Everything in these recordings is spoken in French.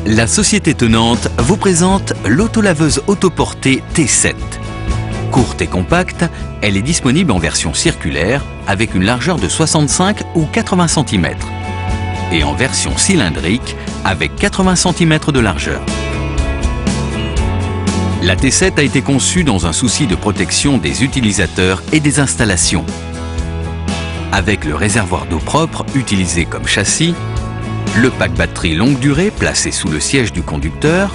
La société tenante vous présente l'autolaveuse autoportée T7. Courte et compacte, elle est disponible en version circulaire avec une largeur de 65 ou 80 cm et en version cylindrique avec 80 cm de largeur. La T7 a été conçue dans un souci de protection des utilisateurs et des installations. Avec le réservoir d'eau propre utilisé comme châssis, le pack batterie longue durée placé sous le siège du conducteur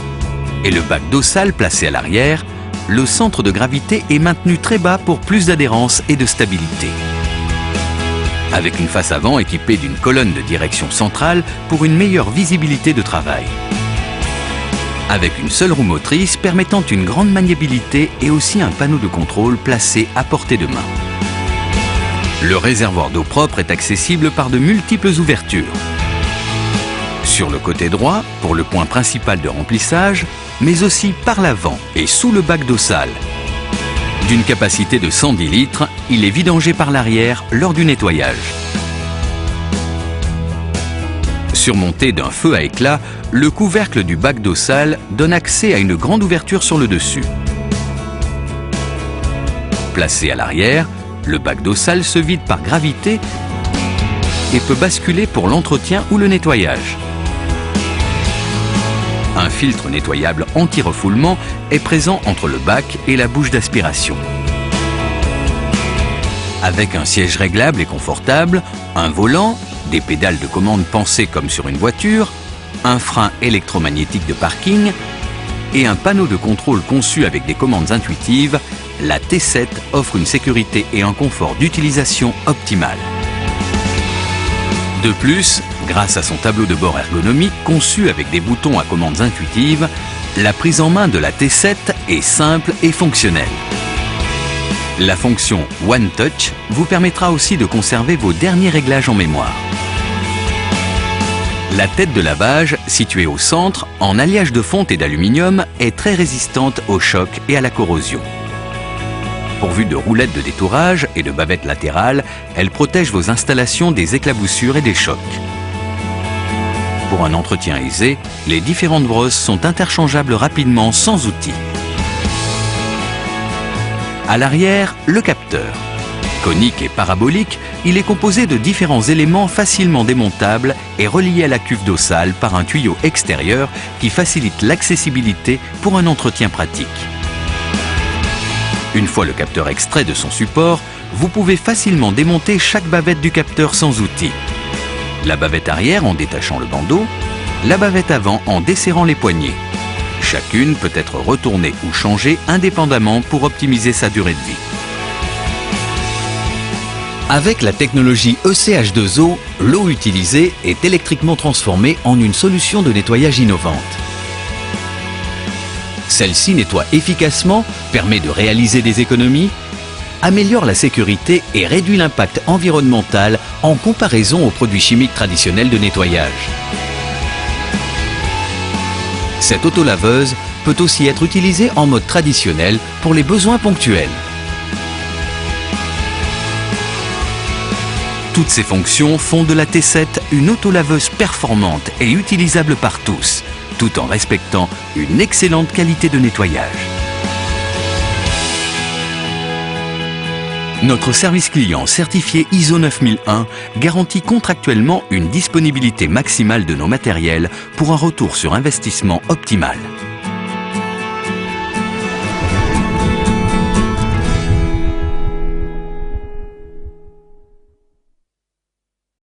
et le bac d'eau sale placé à l'arrière, le centre de gravité est maintenu très bas pour plus d'adhérence et de stabilité. Avec une face avant équipée d'une colonne de direction centrale pour une meilleure visibilité de travail. Avec une seule roue motrice permettant une grande maniabilité et aussi un panneau de contrôle placé à portée de main. Le réservoir d'eau propre est accessible par de multiples ouvertures. Sur le côté droit, pour le point principal de remplissage, mais aussi par l'avant et sous le bac d'eau sale. D'une capacité de 110 litres, il est vidangé par l'arrière lors du nettoyage. Surmonté d'un feu à éclat, le couvercle du bac d'eau sale donne accès à une grande ouverture sur le dessus. Placé à l'arrière, le bac d'eau sale se vide par gravité et peut basculer pour l'entretien ou le nettoyage. Un filtre nettoyable anti-refoulement est présent entre le bac et la bouche d'aspiration. Avec un siège réglable et confortable, un volant, des pédales de commande pensées comme sur une voiture, un frein électromagnétique de parking et un panneau de contrôle conçu avec des commandes intuitives, la T7 offre une sécurité et un confort d'utilisation optimal. De plus, grâce à son tableau de bord ergonomique conçu avec des boutons à commandes intuitives, la prise en main de la T7 est simple et fonctionnelle. La fonction One Touch vous permettra aussi de conserver vos derniers réglages en mémoire. La tête de lavage, située au centre, en alliage de fonte et d'aluminium, est très résistante aux chocs et à la corrosion. Pourvue de roulettes de détourage et de bavettes latérales, elle protège vos installations des éclaboussures et des chocs. Pour un entretien aisé, les différentes brosses sont interchangeables rapidement sans outil. À l'arrière, le capteur. Conique et parabolique, il est composé de différents éléments facilement démontables et reliés à la cuve d'eau sale par un tuyau extérieur qui facilite l'accessibilité pour un entretien pratique. Une fois le capteur extrait de son support, vous pouvez facilement démonter chaque bavette du capteur sans outil. La bavette arrière en détachant le bandeau, la bavette avant en desserrant les poignées. Chacune peut être retournée ou changée indépendamment pour optimiser sa durée de vie. Avec la technologie ECH2O, l'eau utilisée est électriquement transformée en une solution de nettoyage innovante. Celle-ci nettoie efficacement, permet de réaliser des économies, améliore la sécurité et réduit l'impact environnemental en comparaison aux produits chimiques traditionnels de nettoyage. Cette autolaveuse peut aussi être utilisée en mode traditionnel pour les besoins ponctuels. Toutes ces fonctions font de la T7 une autolaveuse performante et utilisable par tous, tout en respectant une excellente qualité de nettoyage. Notre service client certifié ISO 9001 garantit contractuellement une disponibilité maximale de nos matériels pour un retour sur investissement optimal.